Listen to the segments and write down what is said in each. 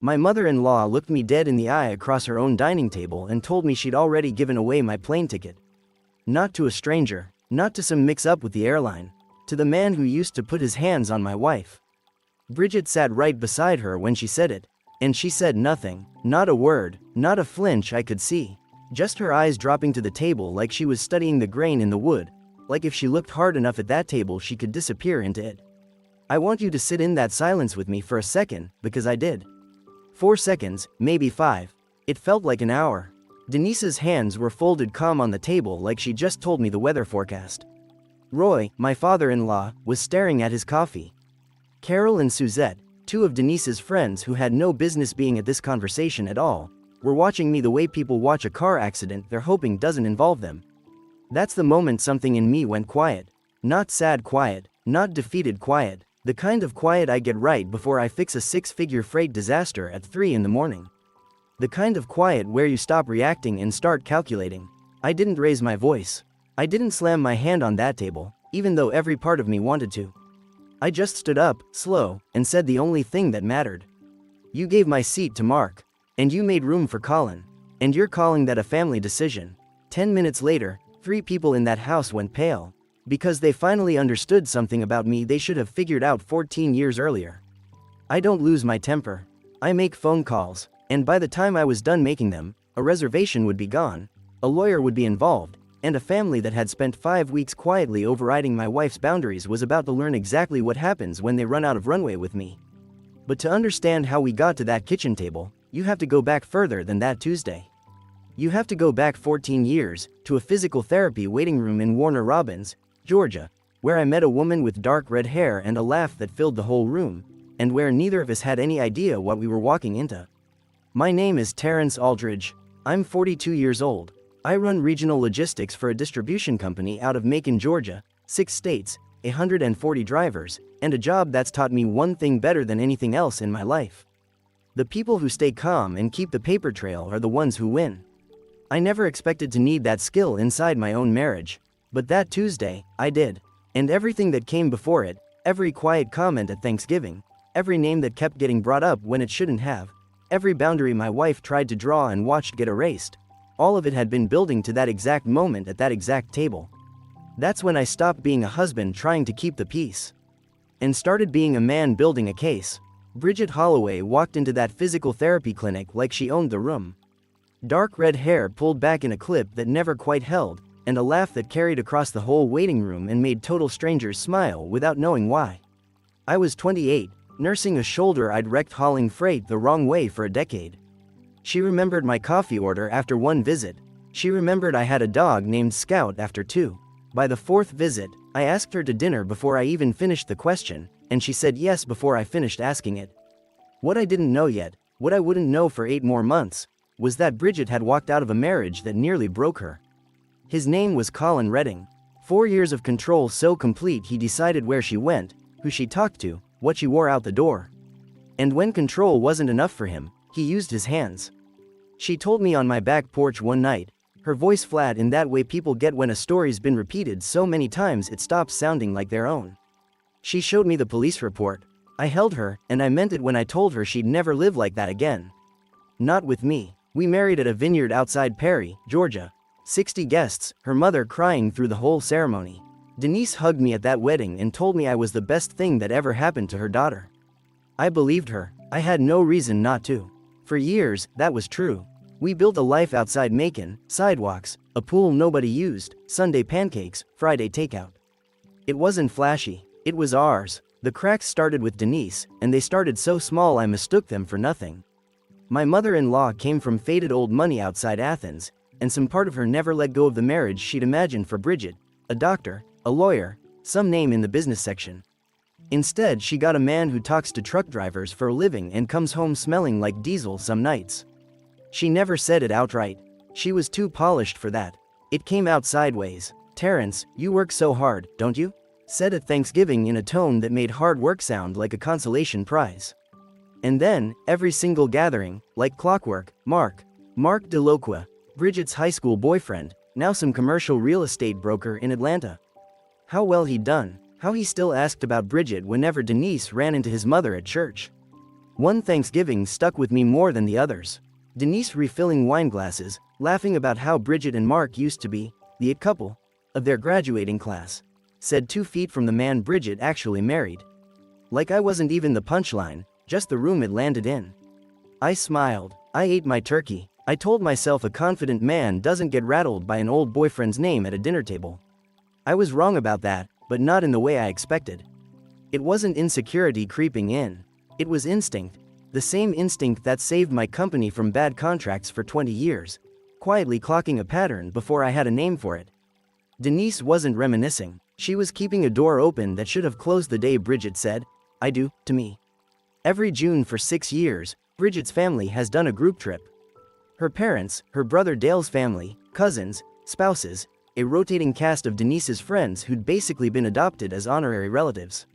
My mother-in-law looked me dead in the eye across her own dining table and told me she'd already given away my plane ticket. Not to a stranger, not to some mix-up with the airline, to the man who used to put his hands on my wife. Bridget sat right beside her when she said it, and she said nothing, not a word, not a flinch I could see, just her eyes dropping to the table like she was studying the grain in the wood, like if she looked hard enough at that table she could disappear into it. I want you to sit in that silence with me for a second, because I did. 4 seconds, maybe 5. It felt like an hour. Denise's hands were folded calm on the table like she just told me the weather forecast. Roy, my father-in-law, was staring at his coffee. Carol and Suzette, two of Denise's friends who had no business being at this conversation at all, were watching me the way people watch a car accident they're hoping doesn't involve them. That's the moment something in me went quiet. Not sad quiet, not defeated quiet, the kind of quiet I get right before I fix a 6-figure freight disaster at 3 in the morning. The kind of quiet where you stop reacting and start calculating. I didn't raise my voice. I didn't slam my hand on that table, even though every part of me wanted to. I just stood up, slow, and said the only thing that mattered. You gave my seat to Mark. And you made room for Colin. And you're calling that a family decision. 10 minutes later, 3 people in that house went pale. Because they finally understood something about me they should have figured out 14 years earlier. I don't lose my temper. I make phone calls, and by the time I was done making them, a reservation would be gone, a lawyer would be involved, and a family that had spent 5 weeks quietly overriding my wife's boundaries was about to learn exactly what happens when they run out of runway with me. But to understand how we got to that kitchen table, you have to go back further than that Tuesday. You have to go back 14 years, to a physical therapy waiting room in Warner Robins, Georgia, where I met a woman with dark red hair and a laugh that filled the whole room, and where neither of us had any idea what we were walking into. My name is Terrence Aldridge. I'm 42 years old. I run regional logistics for a distribution company out of Macon, Georgia, 6 states, 140 drivers, and a job that's taught me one thing better than anything else in my life. The people who stay calm and keep the paper trail are the ones who win. I never expected to need that skill inside my own marriage. But that Tuesday, I did. And everything that came before it, every quiet comment at Thanksgiving, every name that kept getting brought up when it shouldn't have, every boundary my wife tried to draw and watched get erased, all of it had been building to that exact moment at that exact table. That's when I stopped being a husband trying to keep the peace. And started being a man building a case. Bridget Holloway walked into that physical therapy clinic like she owned the room. Dark red hair pulled back in a clip that never quite held, and a laugh that carried across the whole waiting room and made total strangers smile without knowing why. I was 28, nursing a shoulder I'd wrecked hauling freight the wrong way for a decade. She remembered my coffee order after 1 visit. She remembered I had a dog named Scout after 2. By the 4th visit, I asked her to dinner before I even finished the question, and she said yes before I finished asking it. What I didn't know yet, what I wouldn't know for 8 more months, was that Bridget had walked out of a marriage that nearly broke her. His name was Colin Redding. 4 years of control so complete he decided where she went, who she talked to, what she wore out the door. And when control wasn't enough for him, he used his hands. She told me on my back porch one night, her voice flat in that way people get when a story's been repeated so many times it stops sounding like their own. She showed me the police report. I held her, and I meant it when I told her she'd never live like that again. Not with me. We married at a vineyard outside Perry, Georgia. 60 guests, her mother crying through the whole ceremony. Denise hugged me at that wedding and told me I was the best thing that ever happened to her daughter. I believed her. I had no reason not to. For years, that was true. We built a life outside Macon, sidewalks, a pool nobody used, Sunday pancakes, Friday takeout. It wasn't flashy. It was ours. The cracks started with Denise, and they started so small I mistook them for nothing. My mother-in-law came from faded old money outside Athens, and some part of her never let go of the marriage she'd imagined for Bridget, a doctor, a lawyer, some name in the business section. Instead, she got a man who talks to truck drivers for a living and comes home smelling like diesel some nights. She never said it outright. She was too polished for that. It came out sideways. "Terrence, you work so hard, don't you?" said at Thanksgiving in a tone that made hard work sound like a consolation prize. And then, every single gathering, like clockwork, Mark DeLoqua, Bridget's high school boyfriend, now some commercial real estate broker in Atlanta. How well he'd done, how he still asked about Bridget whenever Denise ran into his mother at church. One Thanksgiving stuck with me more than the others. Denise refilling wine glasses, laughing about how Bridget and Mark used to be, the it couple, of their graduating class. Said 2 feet from the man Bridget actually married. Like I wasn't even the punchline, just the room it landed in. I smiled. I ate my turkey. I told myself a confident man doesn't get rattled by an old boyfriend's name at a dinner table. I was wrong about that, but not in the way I expected. It wasn't insecurity creeping in. It was instinct. The same instinct that saved my company from bad contracts for 20 years. Quietly clocking a pattern before I had a name for it. Denise wasn't reminiscing. She was keeping a door open that should have closed the day Bridget said, "I do," to me. Every June for 6 years, Bridget's family has done a group trip. Her parents, her brother Dale's family, cousins, spouses, a rotating cast of Denise's friends who'd basically been adopted as honorary relatives.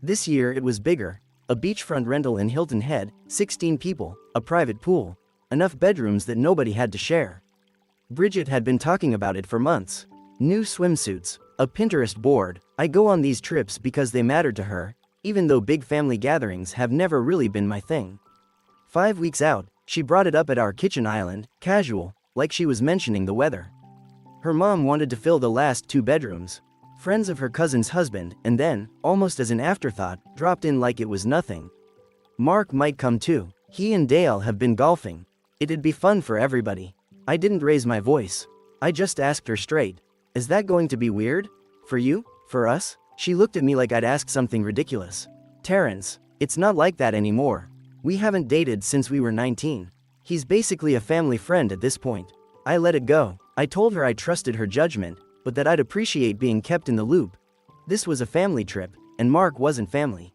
This year it was bigger. A beachfront rental in Hilton Head, 16 people, a private pool, enough bedrooms that nobody had to share. Bridget had been talking about it for months. New swimsuits, a Pinterest board. I go on these trips because they mattered to her, even though big family gatherings have never really been my thing. 5 weeks out, she brought it up at our kitchen island, casual, like she was mentioning the weather. Her mom wanted to fill the last 2 bedrooms. Friends of her cousin's husband, and then, almost as an afterthought, dropped in like it was nothing. Mark might come too. He and Dale have been golfing. It'd be fun for everybody. I didn't raise my voice. I just asked her straight. Is that going to be weird? For you? For us? She looked at me like I'd asked something ridiculous. Terrence, it's not like that anymore. We haven't dated since we were 19. He's basically a family friend at this point. I let it go. I told her I trusted her judgment, but that I'd appreciate being kept in the loop. This was a family trip, and Mark wasn't family.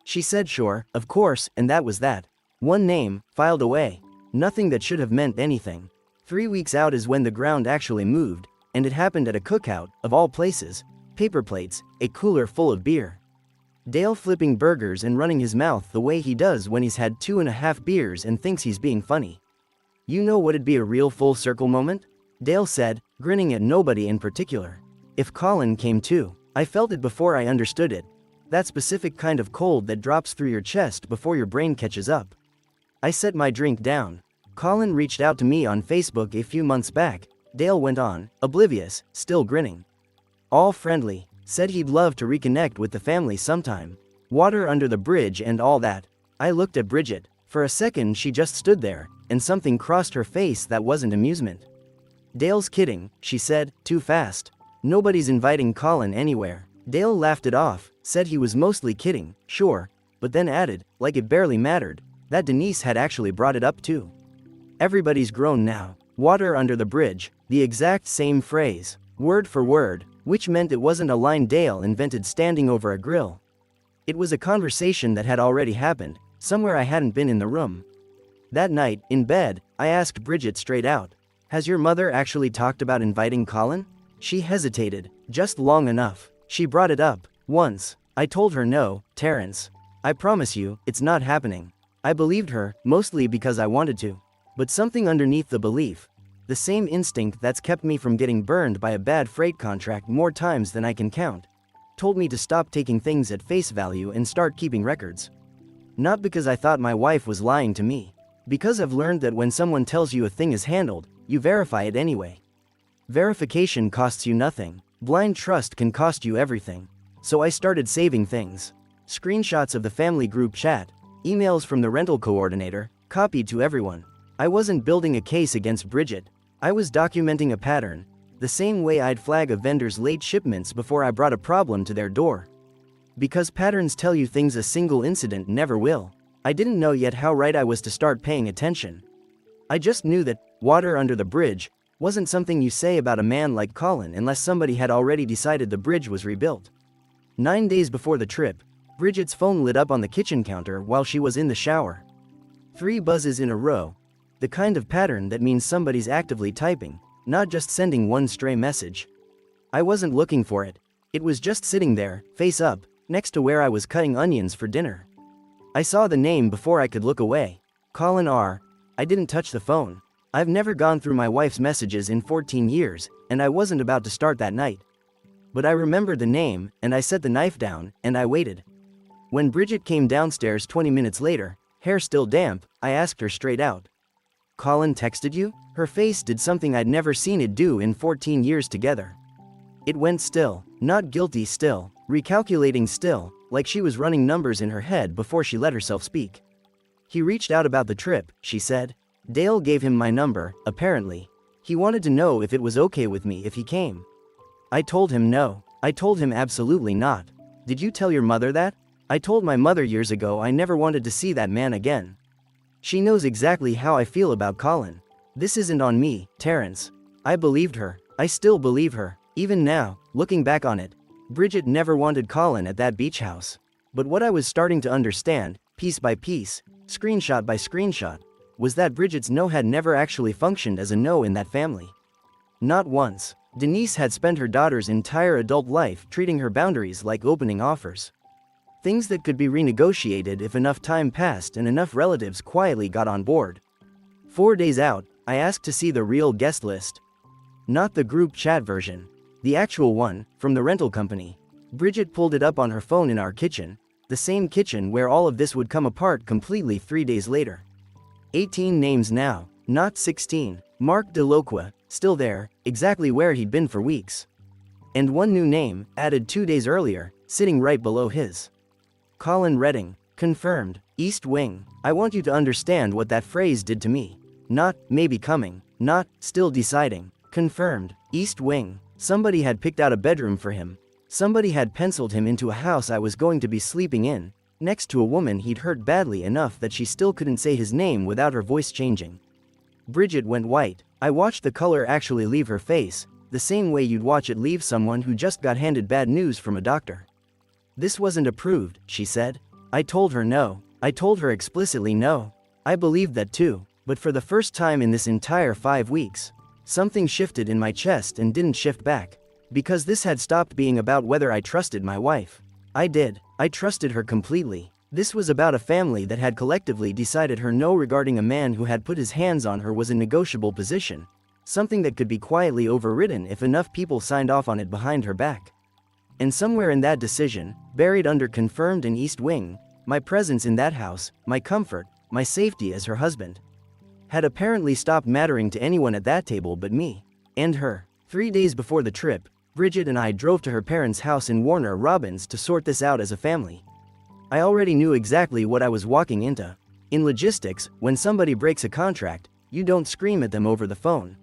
She said sure, of course, and that was that. One name, filed away. Nothing that should have meant anything. 3 weeks out is when the ground actually moved, and it happened at a cookout, of all places. Paper plates, a cooler full of beer. Dale flipping burgers and running his mouth the way he does when he's had 2.5 beers and thinks he's being funny. You know what'd be a real full circle moment? Dale said, grinning at nobody in particular. If Colin came too. I felt it before I understood it. That specific kind of cold that drops through your chest before your brain catches up. I set my drink down. Colin reached out to me on Facebook a few months back. Dale went on, oblivious, still grinning. All friendly, said he'd love to reconnect with the family sometime. Water under the bridge and all that. I looked at Bridget. For a second she just stood there, and something crossed her face that wasn't amusement. Dale's kidding, she said, too fast. Nobody's inviting Colin anywhere. Dale laughed it off, said he was mostly kidding, sure, but then added, like it barely mattered, that Denise had actually brought it up too. Everybody's grown now. Water under the bridge, the exact same phrase, word for word, which meant it wasn't a line Dale invented standing over a grill. It was a conversation that had already happened, somewhere I hadn't been in the room. That night, in bed, I asked Bridget straight out, has your mother actually talked about inviting Colin? She hesitated, just long enough. She brought it up, once. I told her no, Terrence. I promise you, it's not happening. I believed her, mostly because I wanted to. But something underneath the belief, the same instinct that's kept me from getting burned by a bad freight contract more times than I can count, told me to stop taking things at face value and start keeping records. Not because I thought my wife was lying to me. Because I've learned that when someone tells you a thing is handled, you verify it anyway. Verification costs you nothing. Blind trust can cost you everything. So I started saving things. Screenshots of the family group chat, emails from the rental coordinator, copied to everyone. I wasn't building a case against Bridget. I was documenting a pattern, the same way I'd flag a vendor's late shipments before I brought a problem to their door. Because patterns tell you things a single incident never will. I didn't know yet how right I was to start paying attention. I just knew that water under the bridge wasn't something you say about a man like Colin unless somebody had already decided the bridge was rebuilt. 9 days before the trip, Bridget's phone lit up on the kitchen counter while she was in the shower. 3 buzzes in a row. The kind of pattern that means somebody's actively typing, not just sending one stray message. I wasn't looking for it. It was just sitting there, face up, next to where I was cutting onions for dinner. I saw the name before I could look away. Colin R. I didn't touch the phone. I've never gone through my wife's messages in 14 years, and I wasn't about to start that night. But I remembered the name, and I set the knife down, and I waited. When Bridget came downstairs 20 minutes later, Hair still damp, I asked her straight out. Colin texted you? Her face did something I'd never seen it do in 14 years together. It went still, not guilty still, recalculating still, like she was running numbers in her head before she let herself speak. He reached out about the trip, she said. Dale gave him my number, apparently. He wanted to know if it was okay with me if he came. I told him no. I told him absolutely not. Did you tell your mother that? I told my mother years ago I never wanted to see that man again. She knows exactly how I feel about Colin. This isn't on me, Terrence. I believed her. I still believe her. Even now, looking back on it, Bridget never wanted Colin at that beach house. But what I was starting to understand, piece by piece, screenshot by screenshot, was that Bridget's no had never actually functioned as a no in that family. Not once. Denise had spent her daughter's entire adult life treating her boundaries like opening offers. Things that could be renegotiated if enough time passed and enough relatives quietly got on board. 4 days out, I asked to see the real guest list. Not the group chat version. The actual one, from the rental company. Bridget pulled it up on her phone in our kitchen, the same kitchen where all of this would come apart completely 3 days later. 18 names now, not 16. Mark DeLoqua, still there, exactly where he'd been for weeks. And one new name, added 2 days earlier, sitting right below his. Colin Redding, confirmed, East Wing. I want you to understand what that phrase did to me. Not, maybe coming, not, still deciding. Confirmed, East Wing. Somebody had picked out a bedroom for him. Somebody had penciled him into a house I was going to be sleeping in, next to a woman he'd hurt badly enough that she still couldn't say his name without her voice changing. Bridget went white. I watched the color actually leave her face, the same way you'd watch it leave someone who just got handed bad news from a doctor. This wasn't approved, she said. I told her no. I told her explicitly no. I believed that too, but for the first time in this entire 5 weeks, something shifted in my chest and didn't shift back. Because this had stopped being about whether I trusted my wife. I did. I trusted her completely. This was about a family that had collectively decided her no regarding a man who had put his hands on her was a negotiable position. Something that could be quietly overridden if enough people signed off on it behind her back. And somewhere in that decision, buried under confirmed and East Wing, my presence in that house, my comfort, my safety as her husband, had apparently stopped mattering to anyone at that table but me. And her. 3 days before the trip, Bridget and I drove to her parents' house in Warner Robins to sort this out as a family. I already knew exactly what I was walking into. In logistics, when somebody breaks a contract, you don't scream at them over the phone.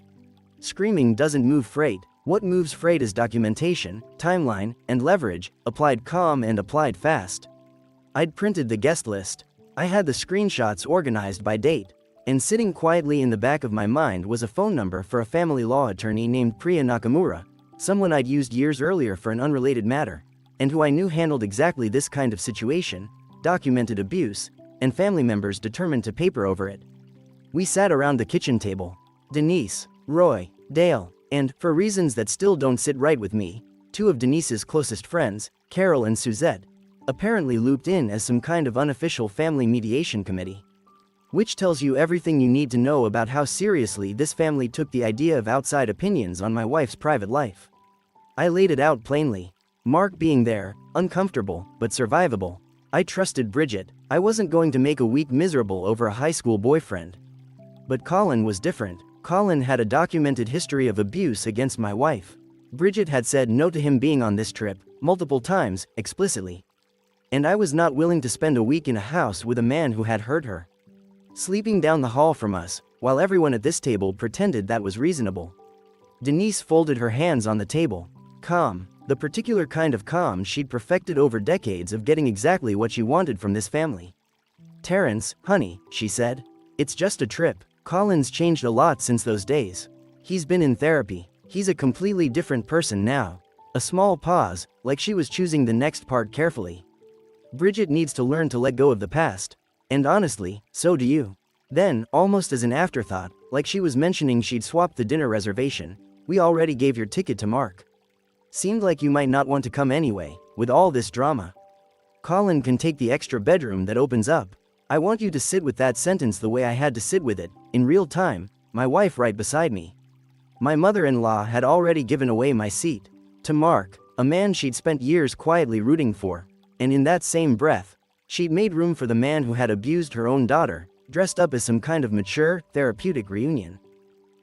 Screaming doesn't move freight. What moves freight is documentation, timeline, and leverage, applied calm and applied fast. I'd printed the guest list. I had the screenshots organized by date. And sitting quietly in the back of my mind was a phone number for a family law attorney named Priya Nakamura, someone I'd used years earlier for an unrelated matter, and who I knew handled exactly this kind of situation, documented abuse, and family members determined to paper over it. We sat around the kitchen table. Denise, Roy, Dale, and, for reasons that still don't sit right with me, 2 of Denise's closest friends, Carol and Suzette, apparently looped in as some kind of unofficial family mediation committee. Which tells you everything you need to know about how seriously this family took the idea of outside opinions on my wife's private life. I laid it out plainly. Mark being there, uncomfortable, but survivable. I trusted Bridget. I wasn't going to make a week miserable over a high school boyfriend. But Colin was different. Colin had a documented history of abuse against my wife. Bridget had said no to him being on this trip, multiple times, explicitly. And I was not willing to spend a week in a house with a man who had hurt her. Sleeping down the hall from us, while everyone at this table pretended that was reasonable. Denise folded her hands on the table. Calm, the particular kind of calm she'd perfected over decades of getting exactly what she wanted from this family. Terrence, honey, she said. It's just a trip. Colin's changed a lot since those days. He's been in therapy. He's a completely different person now. A small pause, like she was choosing the next part carefully. Bridget needs to learn to let go of the past. And honestly, so do you. Then, almost as an afterthought, like she was mentioning she'd swapped the dinner reservation, we already gave your ticket to Mark. Seemed like you might not want to come anyway, with all this drama. Colin can take the extra bedroom that opens up. I want you to sit with that sentence the way I had to sit with it, in real time, my wife right beside me. My mother-in-law had already given away my seat. To Mark, a man she'd spent years quietly rooting for. And in that same breath, She'd made room for the man who had abused her own daughter, dressed up as some kind of mature, therapeutic reunion.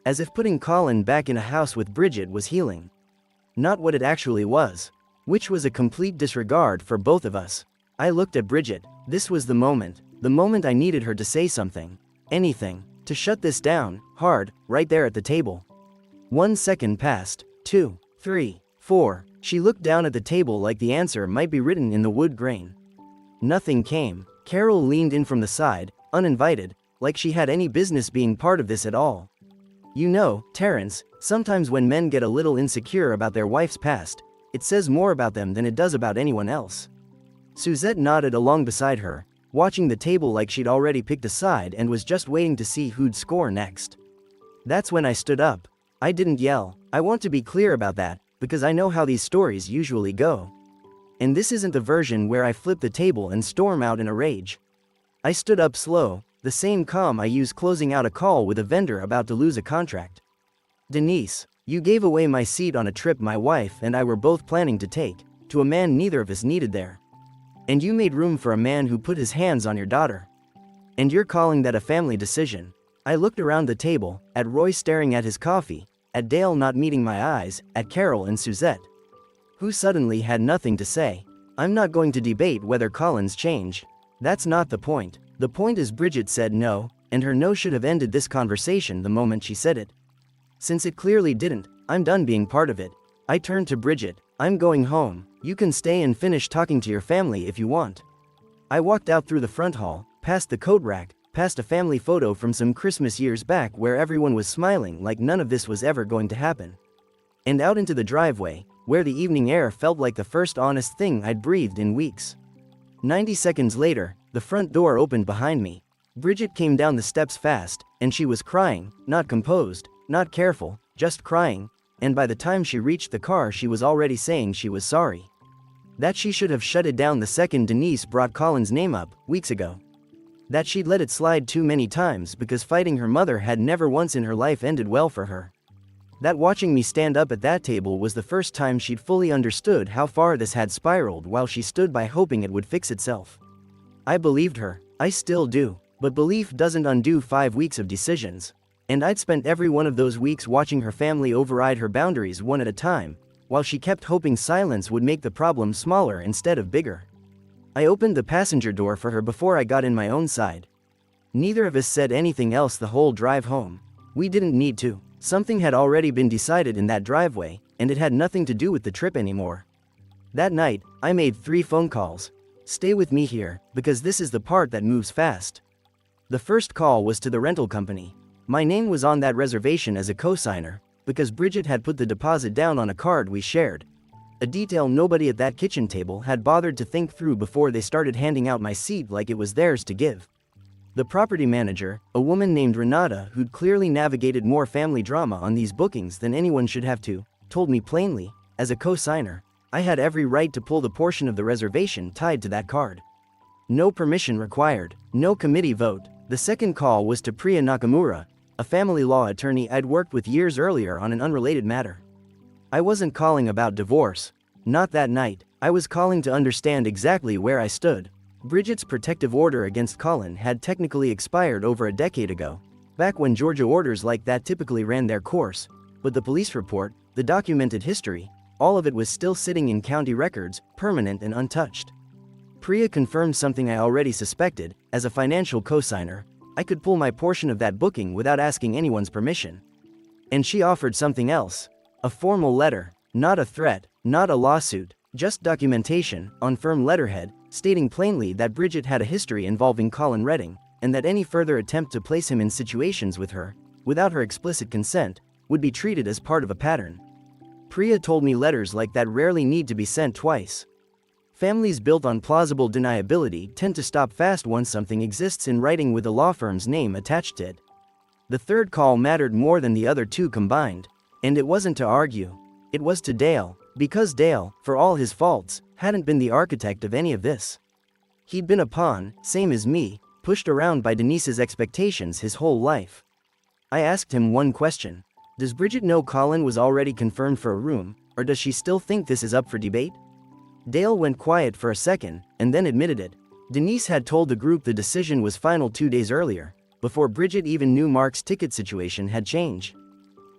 As if putting Colin back in a house with Bridget was healing. Not what it actually was. Which was a complete disregard for both of us. I looked at Bridget. This was the moment I needed her to say something. Anything. To shut this down, hard, right there at the table. 1 second passed. 2, 3, 4. She looked down at the table like the answer might be written in the wood grain. Nothing came. Carol leaned in from the side, uninvited, like she had any business being part of this at all. You know, Terrence, sometimes when men get a little insecure about their wife's past, it says more about them than it does about anyone else. Suzette nodded along beside her, watching the table like she'd already picked a side and was just waiting to see who'd score next. That's when I stood up. I didn't yell. I want to be clear about that, because I know how these stories usually go. And this isn't the version where I flip the table and storm out in a rage. I stood up slow, the same calm I use closing out a call with a vendor about to lose a contract. Denise, you gave away my seat on a trip my wife and I were both planning to take, to a man neither of us needed there. And you made room for a man who put his hands on your daughter. And you're calling that a family decision. I looked around the table, at Roy staring at his coffee, at Dale not meeting my eyes, at Carol and Suzette, who suddenly had nothing to say. I'm not going to debate whether Colin's changed. That's not the point. The point is Bridget said no, and her no should have ended this conversation the moment she said it. Since it clearly didn't, I'm done being part of it. I turned to Bridget. I'm going home. You can stay and finish talking to your family if you want. I walked out through the front hall, past the coat rack, past a family photo from some Christmas years back where everyone was smiling like none of this was ever going to happen. And out into the driveway, where the evening air felt like the first honest thing I'd breathed in weeks. 90 seconds later, the front door opened behind me. Bridget came down the steps fast, and she was crying, not composed, not careful, just crying, and by the time she reached the car she was already saying she was sorry. That she should have shut it down the second Denise brought Colin's name up, weeks ago. That she'd let it slide too many times because fighting her mother had never once in her life ended well for her. That watching me stand up at that table was the first time she'd fully understood how far this had spiraled while she stood by hoping it would fix itself. I believed her. I still do. But belief doesn't undo 5 weeks of decisions. And I'd spent every one of those weeks watching her family override her boundaries one at a time, while she kept hoping silence would make the problem smaller instead of bigger. I opened the passenger door for her before I got in my own side. Neither of us said anything else the whole drive home. We didn't need to. Something had already been decided in that driveway, and it had nothing to do with the trip anymore. That night, I made 3 phone calls. Stay with me here, because this is the part that moves fast. The first call was to the rental company. My name was on that reservation as a co-signer, because Bridget had put the deposit down on a card we shared. A detail nobody at that kitchen table had bothered to think through before they started handing out my seat like it was theirs to give. The property manager, a woman named Renata who'd clearly navigated more family drama on these bookings than anyone should have to, told me plainly, as a co-signer, I had every right to pull the portion of the reservation tied to that card. No permission required, no committee vote. The second call was to Priya Nakamura, a family law attorney I'd worked with years earlier on an unrelated matter. I wasn't calling about divorce. Not that night. I was calling to understand exactly where I stood. Bridget's protective order against Colin had technically expired over a decade ago, back when Georgia orders like that typically ran their course, but the police report, the documented history, all of it was still sitting in county records, permanent and untouched. Priya confirmed something I already suspected. As a financial co-signer, I could pull my portion of that booking without asking anyone's permission. And she offered something else. A formal letter, not a threat, not a lawsuit, just documentation, on firm letterhead, stating plainly that Bridget had a history involving Colin Redding, and that any further attempt to place him in situations with her, without her explicit consent, would be treated as part of a pattern. Priya told me letters like that rarely need to be sent twice. Families built on plausible deniability tend to stop fast once something exists in writing with a law firm's name attached to it. The third call mattered more than the other 2 combined, and it wasn't to argue. It was to Dale, because Dale, for all his faults, hadn't been the architect of any of this. He'd been a pawn, same as me, pushed around by Denise's expectations his whole life. I asked him one question. Does Bridget know Colin was already confirmed for a room, or does she still think this is up for debate? Dale went quiet for a second, and then admitted it. Denise had told the group the decision was final 2 days earlier, before Bridget even knew Mark's ticket situation had changed.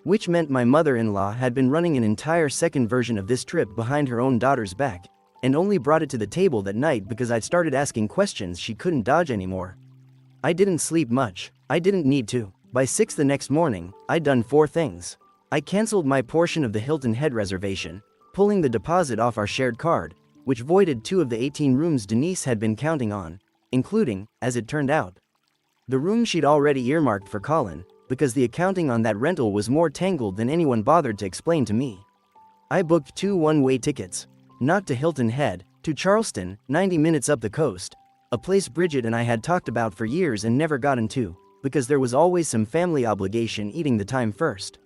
Which meant my mother-in-law had been running an entire second version of this trip behind her own daughter's back, and only brought it to the table that night because I'd started asking questions she couldn't dodge anymore. I didn't sleep much. I didn't need to. By 6 the next morning, I'd done 4 things. I canceled my portion of the Hilton Head reservation, pulling the deposit off our shared card, which voided 2 of the 18 rooms Denise had been counting on, including, as it turned out, the room she'd already earmarked for Colin, because the accounting on that rental was more tangled than anyone bothered to explain to me. I booked 2 one-way tickets, not to Hilton Head, to Charleston, 90 minutes up the coast, a place Bridget and I had talked about for years and never gotten to, because there was always some family obligation eating the time first.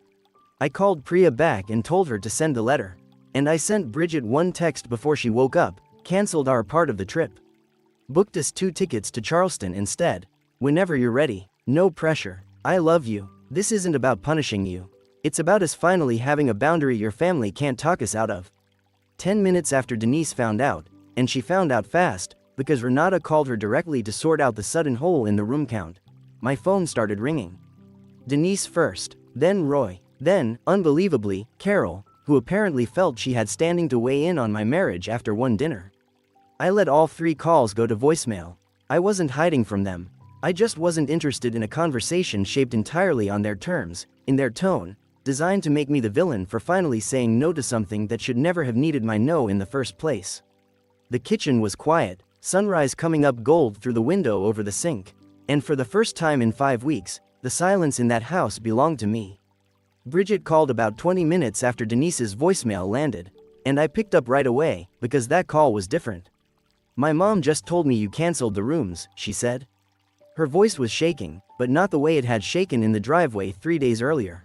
I called Priya back and told her to send the letter, and I sent Bridget one text before she woke up, canceled our part of the trip. Booked us 2 tickets to Charleston instead. Whenever you're ready. No pressure. I love you. This isn't about punishing you. It's about us finally having a boundary your family can't talk us out of. 10 minutes after Denise found out, and she found out fast, because Renata called her directly to sort out the sudden hole in the room count, my phone started ringing. Denise first, then Roy, then, unbelievably, Carol, who apparently felt she had standing to weigh in on my marriage after one dinner. I let all 3 calls go to voicemail. I wasn't hiding from them. I just wasn't interested in a conversation shaped entirely on their terms, in their tone, designed to make me the villain for finally saying no to something that should never have needed my no in the first place. The kitchen was quiet, sunrise coming up gold through the window over the sink, and for the first time in 5 weeks, the silence in that house belonged to me. Bridget called about 20 minutes after Denise's voicemail landed, and I picked up right away, because that call was different. "My mom just told me you canceled the rooms," she said. Her voice was shaking, but not the way it had shaken in the driveway 3 days earlier.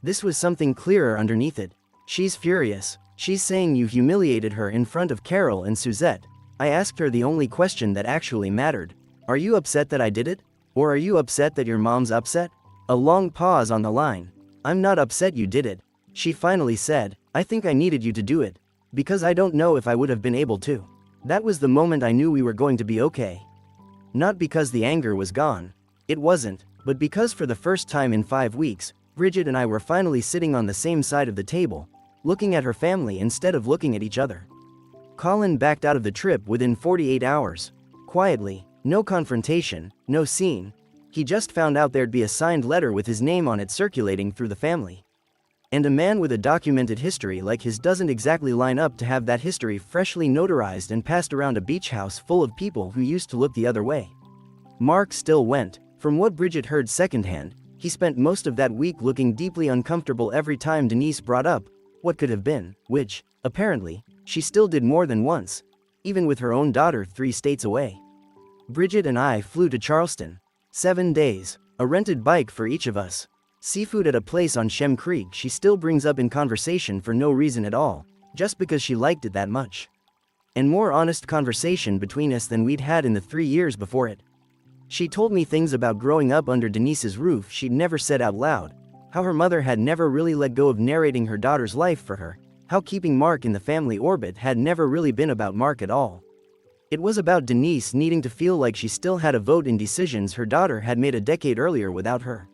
This was something clearer underneath it. "She's furious. She's saying you humiliated her in front of Carol and Suzette." I asked her the only question that actually mattered. "Are you upset that I did it? Or are you upset that your mom's upset?" A long pause on the line. "I'm not upset you did it," she finally said. "I think I needed you to do it. Because I don't know if I would have been able to." That was the moment I knew we were going to be okay. Not because the anger was gone. It wasn't, but because for the first time in 5 weeks, Bridget and I were finally sitting on the same side of the table, looking at her family instead of looking at each other. Colin backed out of the trip within 48 hours. Quietly, no confrontation, no scene. He just found out there'd be a signed letter with his name on it circulating through the family. And a man with a documented history like his doesn't exactly line up to have that history freshly notarized and passed around a beach house full of people who used to look the other way. Mark still went. From what Bridget heard secondhand, he spent most of that week looking deeply uncomfortable every time Denise brought up what could have been, which, apparently, she still did more than once, even with her own daughter 3 states away. Bridget and I flew to Charleston. 7 days, a rented bike for each of us. Seafood at a place on Shem Creek she still brings up in conversation for no reason at all, just because she liked it that much. And more honest conversation between us than we'd had in the 3 years before it. She told me things about growing up under Denise's roof she'd never said out loud, how her mother had never really let go of narrating her daughter's life for her, how keeping Mark in the family orbit had never really been about Mark at all. It was about Denise needing to feel like she still had a vote in decisions her daughter had made a decade earlier without her.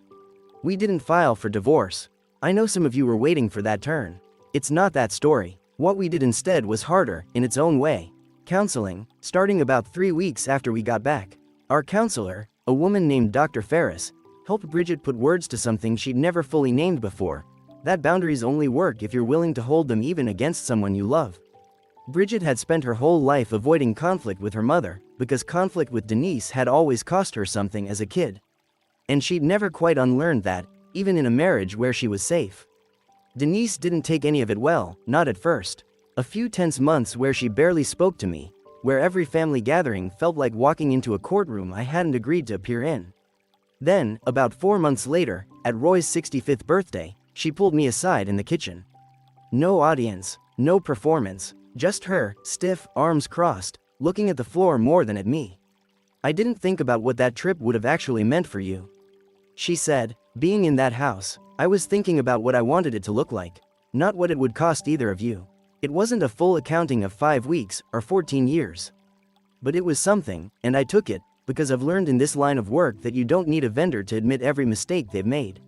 We didn't file for divorce. I know some of you were waiting for that turn. It's not that story. What we did instead was harder, in its own way. Counseling, starting about 3 weeks after we got back. Our counselor, a woman named Dr. Ferris, helped Bridget put words to something she'd never fully named before. That boundaries only work if you're willing to hold them even against someone you love. Bridget had spent her whole life avoiding conflict with her mother, because conflict with Denise had always cost her something as a kid. And she'd never quite unlearned that, even in a marriage where she was safe. Denise didn't take any of it well, not at first. A few tense months where she barely spoke to me, where every family gathering felt like walking into a courtroom I hadn't agreed to appear in. Then, about 4 months later, at Roy's 65th birthday, she pulled me aside in the kitchen. No audience, no performance, just her, stiff, arms crossed, looking at the floor more than at me. "I didn't think about what that trip would have actually meant for you," she said. "Being in that house, I was thinking about what I wanted it to look like, not what it would cost either of you. It wasn't a full accounting of 5 weeks or 14 years. But it was something, and I took it, because I've learned in this line of work that you don't need a vendor to admit every mistake they've made.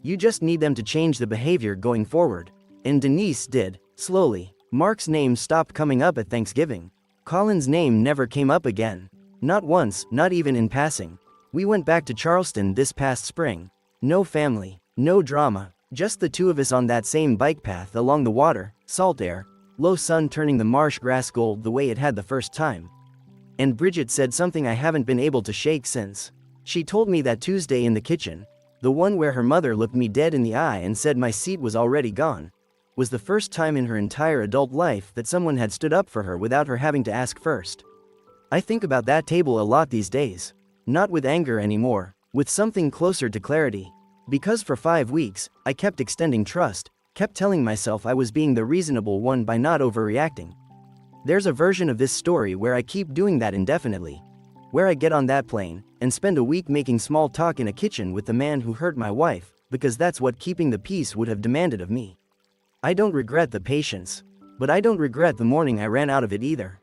You just need them to change the behavior going forward. And Denise did, slowly. Mark's name stopped coming up at Thanksgiving. Colin's name never came up again. Not once, not even in passing. We went back to Charleston this past spring. No family, no drama, just the two of us on that same bike path along the water, salt air, low sun turning the marsh grass gold the way it had the first time. And Bridget said something I haven't been able to shake since. She told me that Tuesday in the kitchen, the one where her mother looked me dead in the eye and said my seat was already gone, was the first time in her entire adult life that someone had stood up for her without her having to ask first. I think about that table a lot these days. Not with anger anymore, with something closer to clarity. Because for 5 weeks, I kept extending trust, kept telling myself I was being the reasonable one by not overreacting. There's a version of this story where I keep doing that indefinitely. Where I get on that plane, and spend a week making small talk in a kitchen with the man who hurt my wife, because that's what keeping the peace would have demanded of me. I don't regret the patience. But I don't regret the morning I ran out of it either.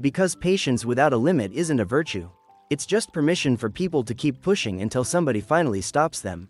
Because patience without a limit isn't a virtue. It's just permission for people to keep pushing until somebody finally stops them.